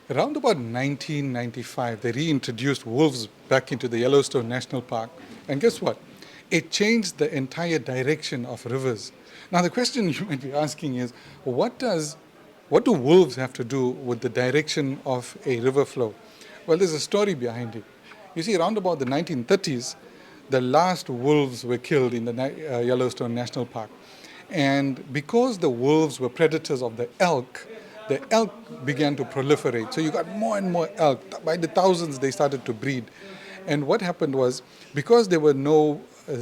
Around about 1995, they reintroduced wolves back into the Yellowstone National Park. And guess what? It changed the entire direction of rivers. Now, the question you might be asking is, what do wolves have to do with the direction of a river flow? Well, there's a story behind it. You see, around about the 1930s, the last wolves were killed in the Yellowstone National Park. And because the wolves were predators of the elk began to proliferate. So you got more and more elk. By the thousands, they started to breed. And what happened was, because there were no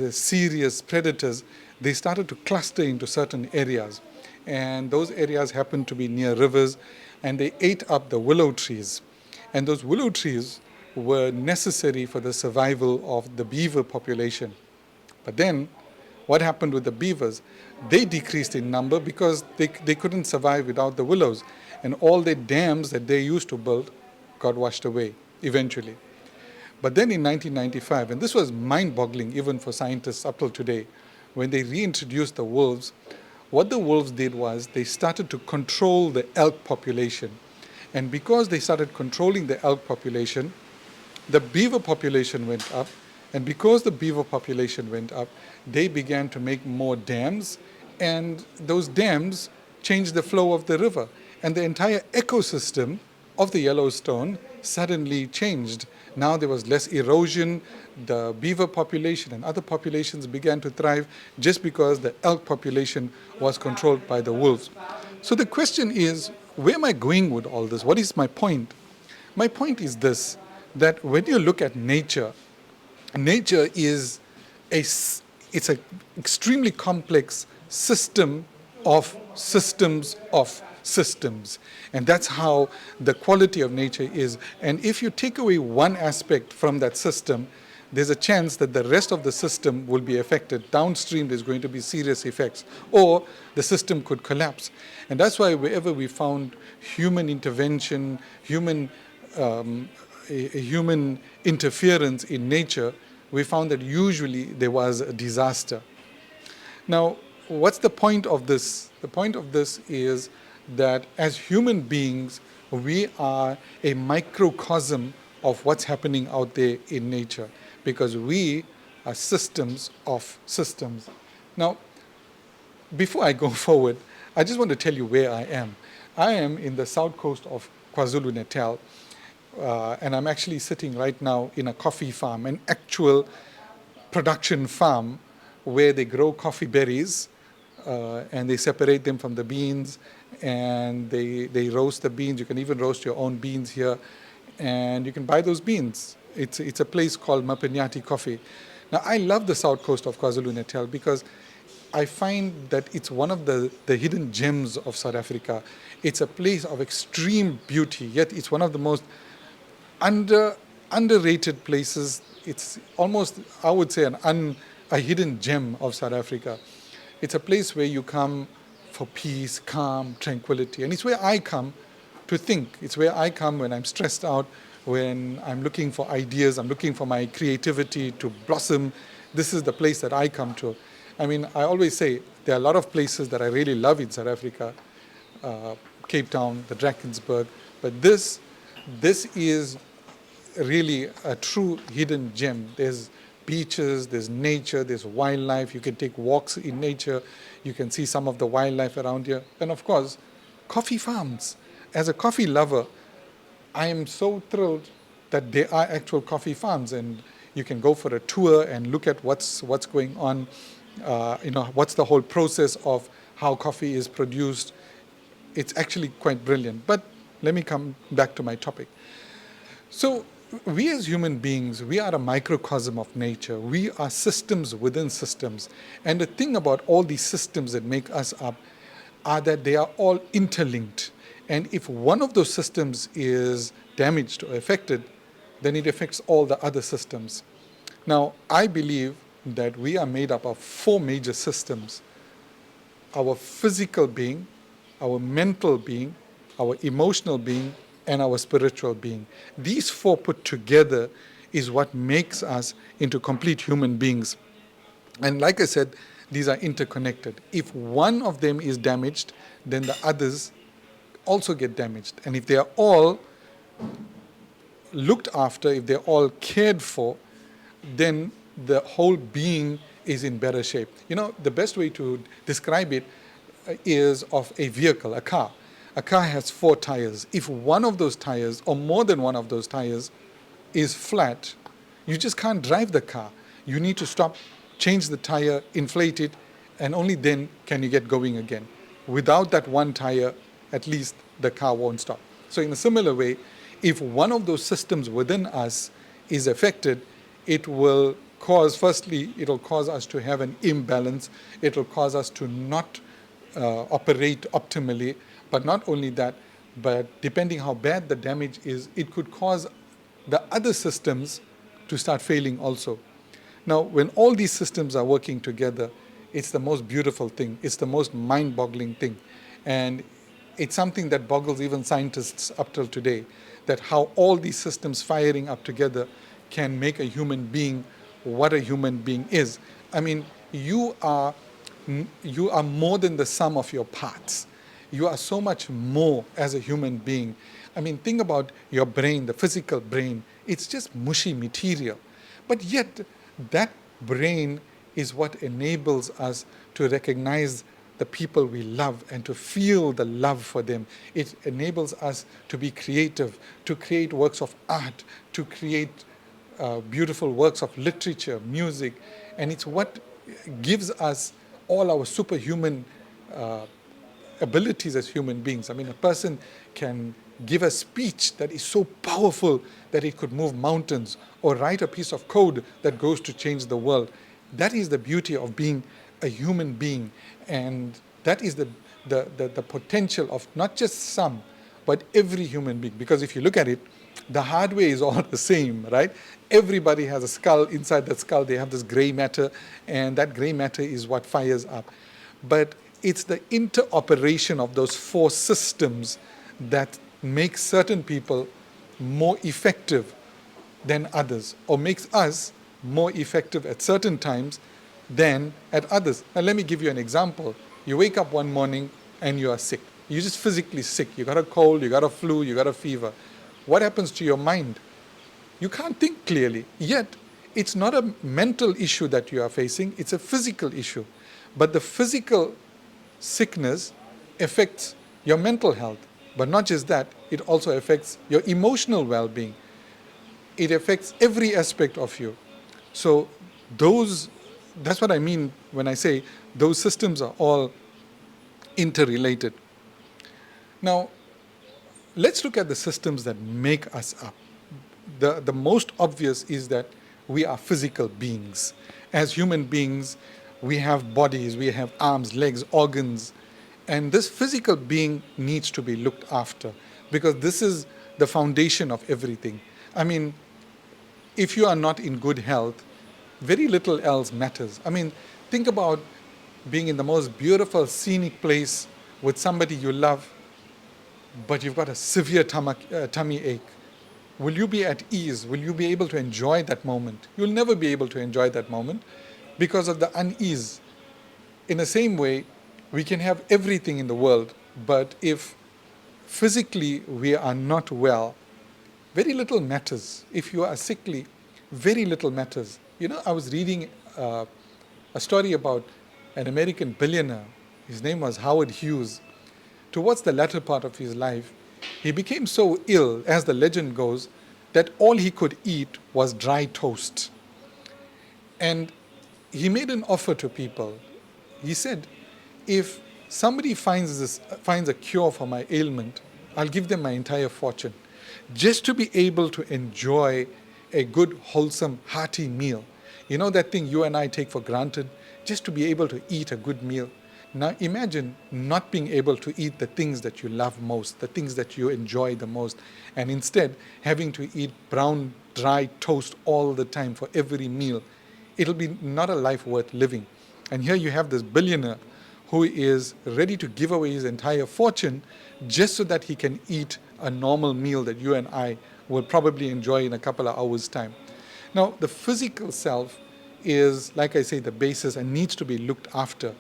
serious predators, they started to cluster into certain areas. And those areas happened to be near rivers, and they ate up the willow trees. And those willow trees were necessary for the survival of the beaver population. But then, what happened with the beavers? They decreased in number because they couldn't survive without the willows. And all the dams that they used to build got washed away eventually. But then in 1995, and this was mind-boggling even for scientists up till today, when they reintroduced the wolves, what the wolves did was they started to control the elk population. And because they started controlling the elk population, the beaver population went up, and because the beaver population went up, they began to make more dams, and those dams changed the flow of the river. And the entire ecosystem of the Yellowstone suddenly changed. Now there was less erosion, the beaver population and other populations began to thrive just because the elk population was controlled by the wolves. So the question is, where am I going with all this? What is my point? My point is this, that when you look at nature, nature is it's an extremely complex system of systems of systems. And that's how the quality of nature is. And if you take away one aspect from that system, there's a chance that the rest of the system will be affected. Downstream, there's going to be serious effects, or the system could collapse. And that's why wherever we found human intervention, human interference in nature, we found that usually there was a disaster. Now, what's the point of this? The point of this is that as human beings, we are a microcosm of what's happening out there in nature, because we are systems of systems. Now, before I go forward, I just want to tell you where I am. I am in the south coast of KwaZulu-Natal, and I'm actually sitting right now in a coffee farm, an actual production farm where they grow coffee berries, and they separate them from the beans, and they roast the beans. You can even roast your own beans here, and you can buy those beans. It's a place called Mapenyati Coffee. Now, I love the south coast of KwaZulu-Natal because I find that it's one of the hidden gems of South Africa. It's a place of extreme beauty, yet it's one of the most underrated places. It's almost, I would say, a hidden gem of South Africa. It's a place where you come for peace, calm, tranquility. And it's where I come to think. It's where I come when I'm stressed out, when I'm looking for ideas, I'm looking for my creativity to blossom. This is the place that I come to. I mean, I always say there are a lot of places that I really love in South Africa, Cape Town, the Drakensberg, but this is really a true hidden gem. There's beaches, there's nature, there's wildlife. You can take walks in nature. You can see some of the wildlife around here. And of course, coffee farms. As a coffee lover, I am so thrilled that there are actual coffee farms, and you can go for a tour and look at what's going on. What's the whole process of how coffee is produced. It's actually quite brilliant. But let me come back to my topic. So we as human beings, we are a microcosm of nature. We are systems within systems. And the thing about all these systems that make us up are that they are all interlinked. And if one of those systems is damaged or affected, then it affects all the other systems. Now, I believe that we are made up of four major systems: our physical being, our mental being, our emotional being, and our spiritual being. These four put together is what makes us into complete human beings. And like I said, these are interconnected. If one of them is damaged, then the others also get damaged. And if they are all looked after, if they're all cared for, then the whole being is in better shape. The best way to describe it is of a vehicle, a car. A car has 4 tires. If one of those tires, or more than one of those tires, is flat, you just can't drive the car. You need to stop, change the tire, inflate it, and only then can you get going again. Without that one tire, at least the car won't stop. So in a similar way, if one of those systems within us is affected, it will cause, firstly, it'll cause us to have an imbalance. It'll cause us to not operate optimally. But not only that, but depending how bad the damage is, it could cause the other systems to start failing also. Now, when all these systems are working together, it's the most beautiful thing. It's the most mind-boggling thing. And it's something that boggles even scientists up till today, that how all these systems firing up together can make a human being what a human being is. I mean, you are more than the sum of your parts. You are so much more as a human being. I mean, think about your brain, the physical brain. It's just mushy material. But yet, that brain is what enables us to recognize the people we love and to feel the love for them. It enables us to be creative, to create works of art, to create beautiful works of literature, music, and it's what gives us all our superhuman abilities as human beings. I mean, a person can give a speech that is so powerful that it could move mountains, or write a piece of code that goes to change the world. That is the beauty of being a human being, and that is the potential of not just some, but every human being. Because if you look at it, the hardware is all the same, right? Everybody has a skull. Inside that skull, they have this gray matter, and that gray matter is what fires up. But it's the interoperation of those 4 systems that makes certain people more effective than others, or makes us more effective at certain times than at others. Now, let me give you an example. You wake up one morning and you are sick. You're just physically sick. You got a cold, you got a flu, you got a fever. What happens to your mind? You can't think clearly. Yet, it's not a mental issue that you are facing, it's a physical issue. But the physical sickness affects your mental health. But not just that, it also affects your emotional well-being. It affects every aspect of you. So that's what I mean when I say those systems are all interrelated. Now, let's look at the systems that make us up. The most obvious is that we are physical beings. As human beings, we have bodies, we have arms, legs, organs, and this physical being needs to be looked after, because this is the foundation of everything. I mean, if you are not in good health, very little else matters. I mean, think about being in the most beautiful, scenic place with somebody you love, but you've got a severe tummy ache. Will you be at ease? Will you be able to enjoy that moment? You'll never be able to enjoy that moment because of the unease. In the same way, we can have everything in the world, but if physically we are not well, very little matters. If you are sickly, very little matters. I was reading a story about an American billionaire. His name was Howard Hughes. Towards the latter part of his life, he became so ill, as the legend goes, that all he could eat was dry toast. And he made an offer to people. He said, if somebody finds a cure for my ailment, I'll give them my entire fortune, just to be able to enjoy a good, wholesome, hearty meal. You know that thing you and I take for granted, just to be able to eat a good meal. Now imagine not being able to eat the things that you love most, the things that you enjoy the most, and instead having to eat brown, dry toast all the time for every meal. It'll be not a life worth living. And here you have this billionaire who is ready to give away his entire fortune just so that he can eat a normal meal that you and I will probably enjoy in a couple of hours' time. Now, the physical self is, like I say, the basis and needs to be looked after.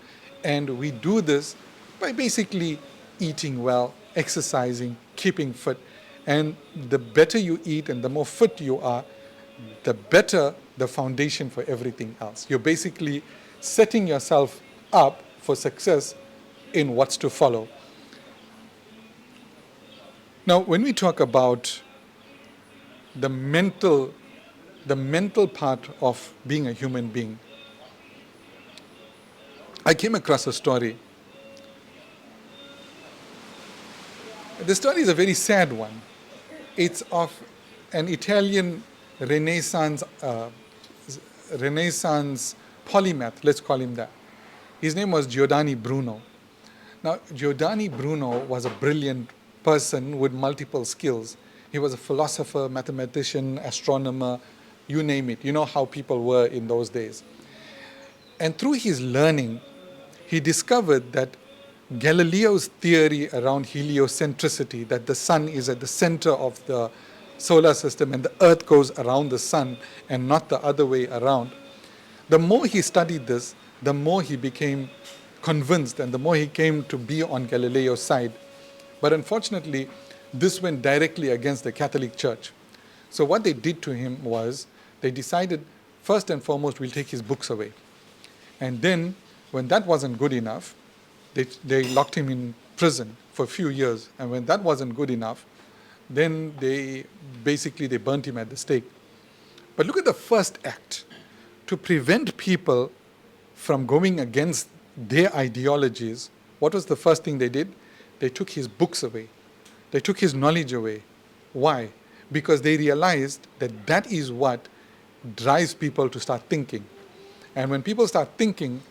And we do this by basically eating well, exercising, keeping fit. And the better you eat and the more fit you are, the better the foundation for everything else. You're basically setting yourself up for success in what's to follow. Now, when we talk about the mental, the mental part of being a human being, I came across a story. The story is a very sad one. It's of an Italian Renaissance polymath, let's call him that. His name was Giordano Bruno. Now, Giordano Bruno was a brilliant person with multiple skills. He was a philosopher, mathematician, astronomer, you name it. You know how people were in those days. And through his learning, he discovered that Galileo's theory around heliocentricity, that the sun is at the center of the solar system and the earth goes around the sun and not the other way around, the more he studied this, the more he became convinced and the more he came to be on Galileo's side. But unfortunately, this went directly against the Catholic Church. So what they did to him was they decided, first and foremost, we'll take his books away. And then, when that wasn't good enough, they locked him in prison for a few years. And when that wasn't good enough, then they burnt him at the stake. But look at the first act. To prevent people from going against their ideologies, what was the first thing they did? They took his books away. They took his knowledge away. Why? Because they realized that that is what drives people to start thinking. And when people start thinking,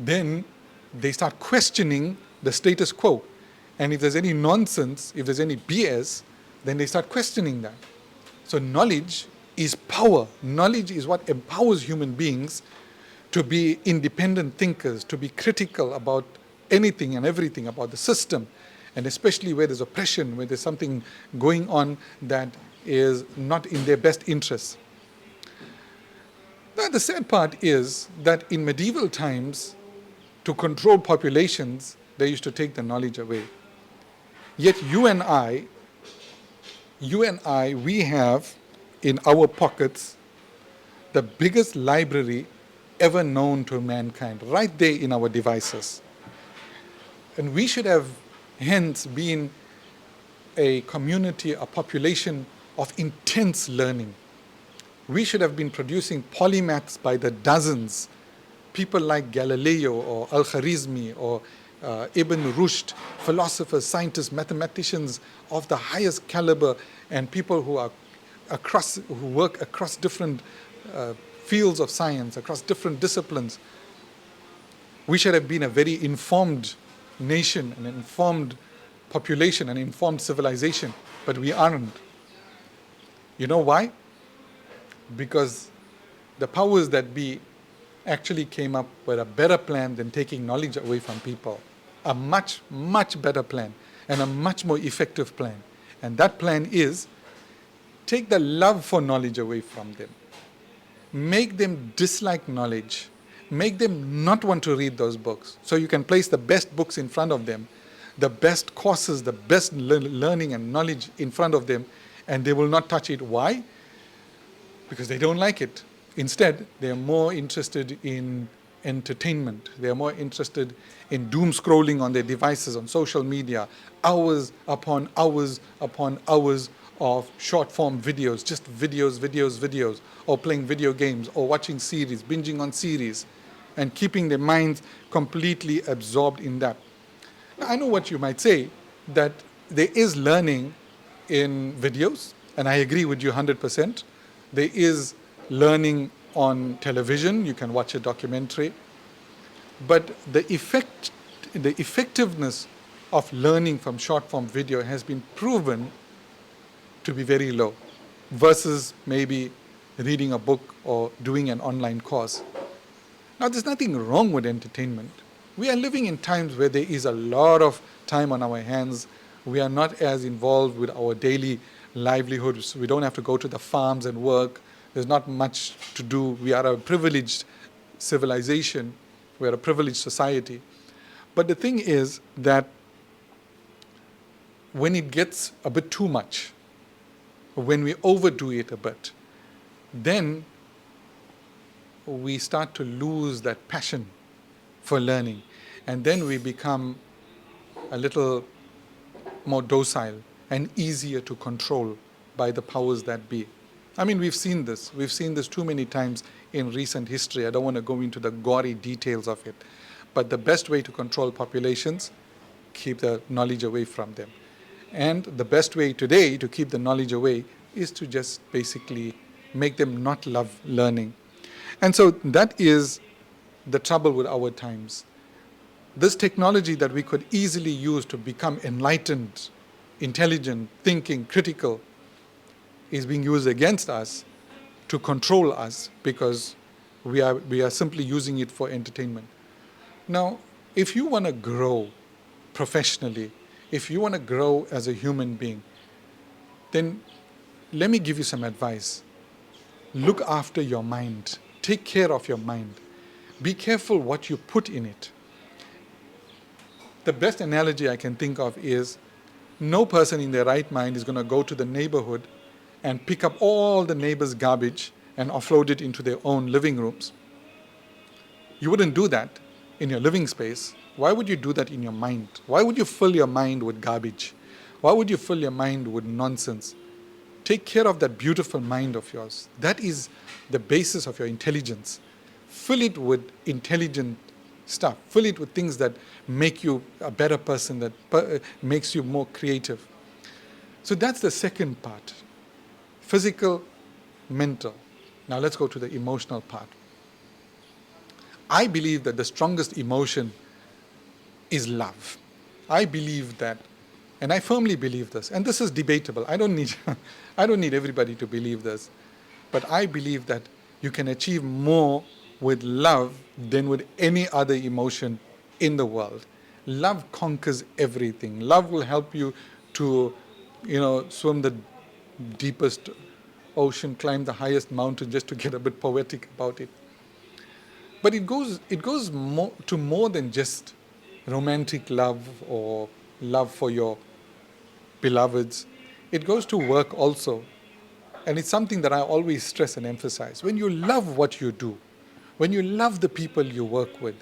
then they start questioning the status quo. And if there's any nonsense, if there's any BS, then they start questioning that. So knowledge is power. Knowledge is what empowers human beings to be independent thinkers, to be critical about anything and everything, about the system, and especially where there's oppression, where there's something going on that is not in their best interests. Now, the sad part is that in medieval times, to control populations, they used to take the knowledge away. Yet you and I, we have in our pockets the biggest library ever known to mankind, right there in our devices. And we should have hence been a community, a population of intense learning. We should have been producing polymaths by the dozens, people like Galileo or Al-Khwarizmi or Ibn Rushd, philosophers, scientists, mathematicians of the highest caliber, and people who work across different fields of science, across different disciplines. We should have been a very informed nation, an informed population, an informed civilization, but we aren't. You know why? Because the powers that be actually came up with a better plan than taking knowledge away from people. A much, much better plan and a much more effective plan. And that plan is take the love for knowledge away from them. Make them dislike knowledge. Make them not want to read those books. So you can place the best books in front of them, the best courses, the best learning and knowledge in front of them, and they will not touch it. Why? Because they don't like it. Instead, they are more interested in entertainment. They are more interested in doom scrolling on their devices, on social media, hours upon hours upon hours of short form videos, just videos, or playing video games, or watching series, binging on series, and keeping their minds completely absorbed in that. Now, I know what you might say, that there is learning in videos, and I agree with you 100%. There is learning on television, you can watch a documentary, but the effectiveness of learning from short form video has been proven to be very low versus maybe reading a book or doing an online course. Now, there's nothing wrong with entertainment. We are living in times where there is a lot of time on our hands. We are not as involved with our daily livelihoods. We don't have to go to the farms and work. There's not much to do. We are a privileged civilization. We are a privileged society. But the thing is that when it gets a bit too much, when we overdo it a bit, then we start to lose that passion for learning. And then we become a little more docile and easier to control by the powers that be. I mean, we've seen this. We've seen this too many times in recent history. I don't want to go into the gory details of it. But the best way to control populations, keep the knowledge away from them. And the best way today to keep the knowledge away is to just basically make them not love learning. And so that is the trouble with our times. This technology that we could easily use to become enlightened, intelligent, thinking, critical, is being used against us to control us because we are simply using it for entertainment. Now, if you want to grow professionally, if you want to grow as a human being, then let me give you some advice. Look after your mind. Take care of your mind. Be careful what you put in it. The best analogy I can think of is no person in their right mind is going to go to the neighborhood and pick up all the neighbors' garbage and offload it into their own living rooms. You wouldn't do that in your living space. Why would you do that in your mind? Why would you fill your mind with garbage? Why would you fill your mind with nonsense? Take care of that beautiful mind of yours. That is the basis of your intelligence. Fill it with intelligent stuff. Fill it with things that make you a better person, that makes you more creative. So that's the second part. Physical, mental. Now let's go to the emotional part. I believe that the strongest emotion is love. I believe that, and I firmly believe this, and this is debatable. I don't need everybody to believe this, but I believe that you can achieve more with love than with any other emotion in the world. Love conquers everything. Love will help you to, swim the deepest ocean, climb the highest mountain, just to get a bit poetic about it. But it goes more than just romantic love or love for your beloveds. It goes to work also. And it's something that I always stress and emphasize. When you love what you do, when you love the people you work with,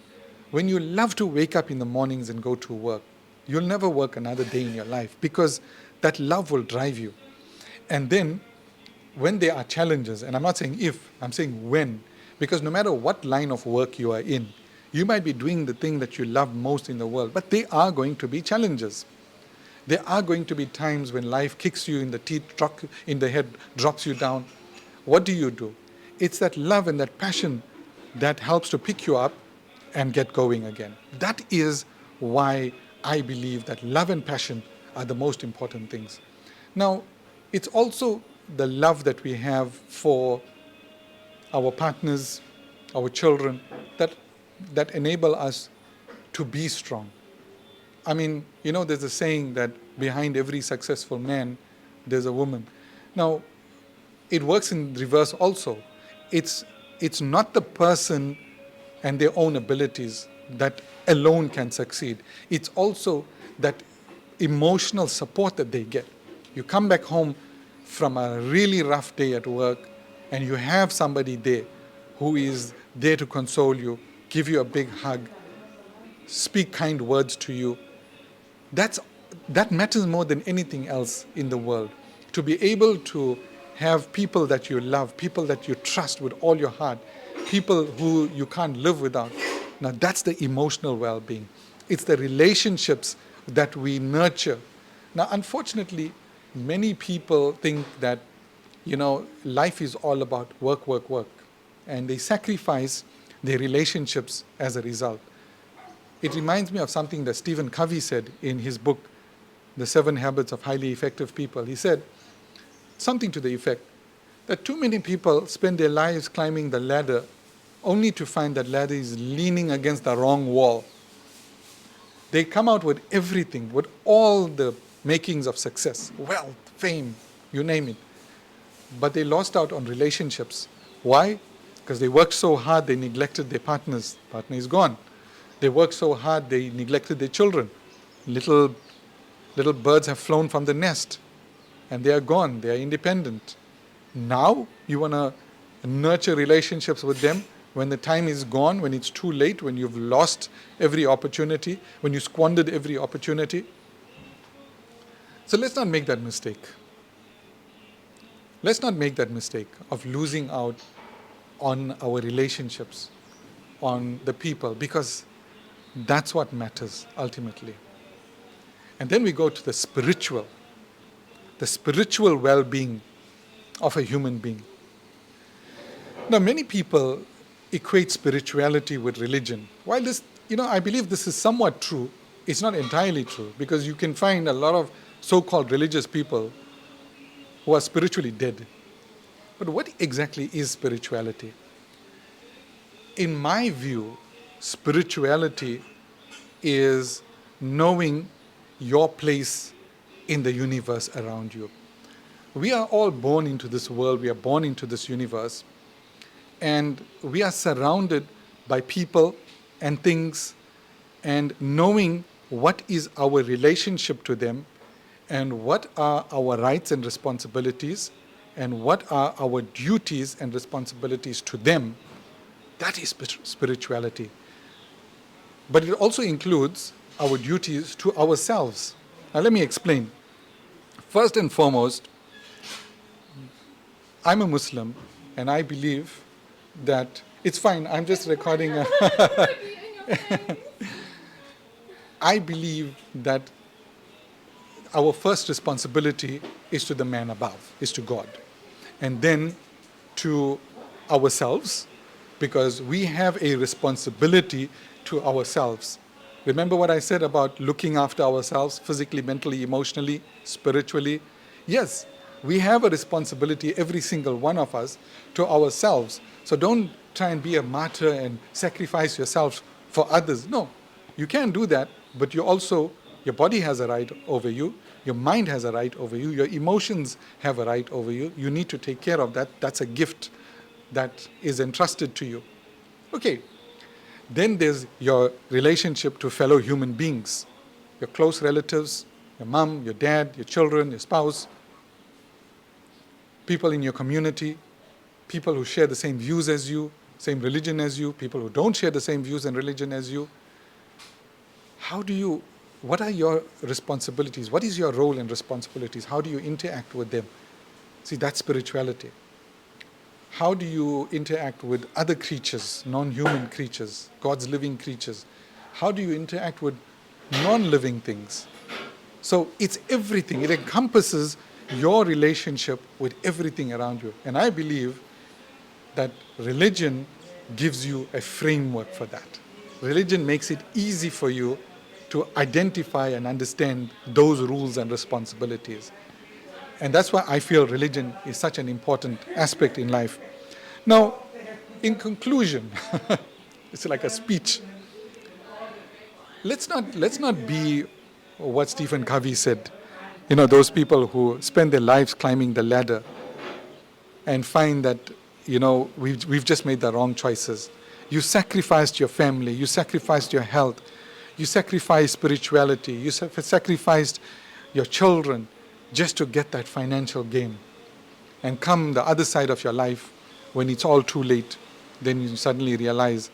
when you love to wake up in the mornings and go to work, you'll never work another day in your life because that love will drive you. And then when there are challenges, and I'm not saying if, I'm saying when, because no matter what line of work you are in, you might be doing the thing that you love most in the world, but there are going to be challenges. There are going to be times when life kicks you in the teeth, in the head, drops you down. What do? It's that love and that passion that helps to pick you up and get going again. That is why I believe that love and passion are the most important things. Now, it's also the love that we have for our partners, our children, that enable us to be strong. I mean, there's a saying that behind every successful man, there's a woman. Now, it works in reverse also. It's not the person and their own abilities that alone can succeed. It's also that emotional support that they get. You come back home from a really rough day at work and you have somebody there who is there to console you, give you a big hug, speak kind words to you. That matters more than anything else in the world. To be able to have people that you love, people that you trust with all your heart, people who you can't live without. Now that's the emotional well-being. It's the relationships that we nurture. Now, unfortunately, many people think that, life is all about work, work, work. And they sacrifice their relationships as a result. It reminds me of something that Stephen Covey said in his book, The 7 Habits of Highly Effective People. He said something to the effect that too many people spend their lives climbing the ladder only to find that ladder is leaning against the wrong wall. They come out with everything, with all the makings of success, wealth, fame, you name it. But they lost out on relationships. Why? Because they worked so hard, they neglected their partners. Partner is gone. They worked so hard, they neglected their children. Little birds have flown from the nest. and they are gone, they are independent. Now you want to nurture relationships with them when the time is gone, when it's too late, when you've lost every opportunity, when you squandered every opportunity. So let's not make that mistake. Let's not make that mistake of losing out on our relationships, on the people, because that's what matters ultimately. And then we go to the spiritual well-being of a human being. Now, many people equate spirituality with religion. While this, I believe this is somewhat true, it's not entirely true, because you can find a lot of so-called religious people who are spiritually dead. But what exactly is spirituality? In my view, spirituality is knowing your place in the universe around you. We are all born into this world, we are born into this universe, and we are surrounded by people and things, and knowing what is our relationship to them, and what are our rights and responsibilities, and what are our duties and responsibilities to them, that is spirituality. But it also includes our duties to ourselves. Now let me explain. First and foremost, I'm a Muslim, and I believe that it's fine, I'm just recording. I believe that our first responsibility is to the man above, is to God, and then to ourselves, because we have a responsibility to ourselves. Remember what I said about looking after ourselves physically, mentally, emotionally, spiritually? Yes, we have a responsibility, every single one of us, to ourselves. So don't try and be a martyr and sacrifice yourself for others. No, you can do that, but your body has a right over you, your mind has a right over you, your emotions have a right over you. You need to take care of that. That's a gift that is entrusted to you. Okay, then there's your relationship to fellow human beings, your close relatives, your mom, your dad, your children, your spouse, people in your community, people who share the same views as you, same religion as you, people who don't share the same views and religion as you. What are your responsibilities? What is your role and responsibilities? How do you interact with them? See, that's spirituality. How do you interact with other creatures, non-human creatures, God's living creatures? How do you interact with non-living things? So it's everything. It encompasses your relationship with everything around you. And I believe that religion gives you a framework for that. Religion makes it easy for you to identify and understand those rules and responsibilities. And that's why I feel religion is such an important aspect in life. Now, in conclusion, it's like a speech. Let's not be what Stephen Covey said. Those people who spend their lives climbing the ladder and find that, we've just made the wrong choices. You sacrificed your family, you sacrificed your health, you sacrificed spirituality, you sacrificed your children just to get that financial gain. And come the other side of your life, when it's all too late, then you suddenly realize,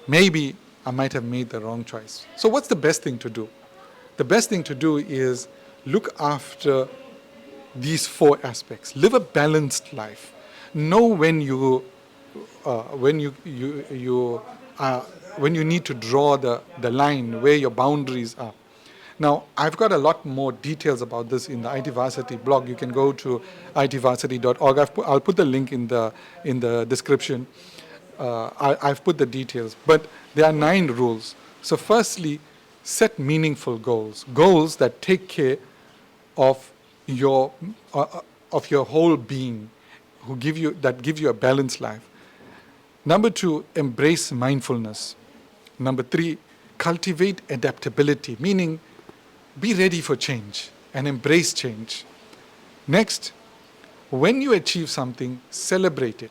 maybe I might have made the wrong choice. So what's the best thing to do? The best thing to do is look after these four aspects. Live a balanced life. Know when you need to draw the line, where your boundaries are. Now, I've got a lot more details about this in the IT Varsity blog. You can go to itvarsity.org. I'll put the link in the description. I've put the details. But there are 9 rules. So firstly, set meaningful goals. Goals that take care of your whole being, give you a balanced life. Number 2, embrace mindfulness. Number 3, cultivate adaptability, meaning be ready for change and embrace change. Next, when you achieve something, celebrate it.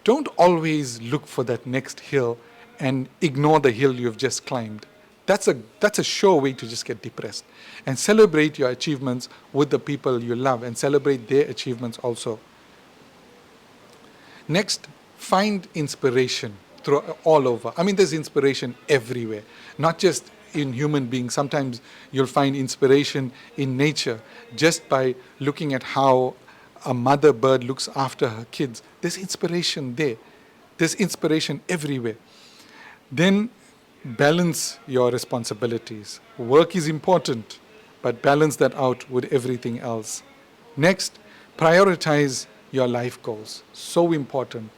Don't always look for that next hill and ignore the hill you've just climbed. That's a sure way to just get depressed. And celebrate your achievements with the people you love and celebrate their achievements also. Next, find inspiration through all over. I mean, there's inspiration everywhere, not just in human beings. Sometimes you'll find inspiration in nature just by looking at how a mother bird looks after her kids. There's inspiration there. There's inspiration everywhere. Then balance your responsibilities. Work is important, but balance that out with everything else. Next, prioritize your life goals. So important.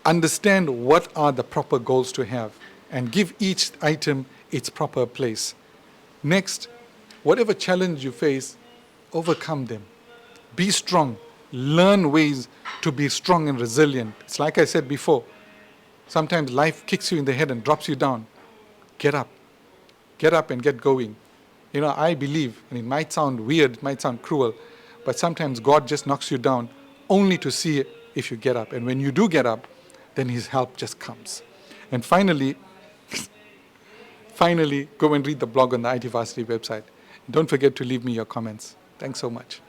Understand what are the proper goals to have and give each item its proper place. Next, whatever challenge you face, overcome them. Be strong. Learn ways to be strong and resilient. It's like I said before, sometimes life kicks you in the head and drops you down. Get up. Get up and get going. I believe, and it might sound weird, it might sound cruel, but sometimes God just knocks you down only to see if you get up. And when you do get up, then His help just comes. And finally, go and read the blog on the IT Varsity website. Don't forget to leave me your comments. Thanks so much.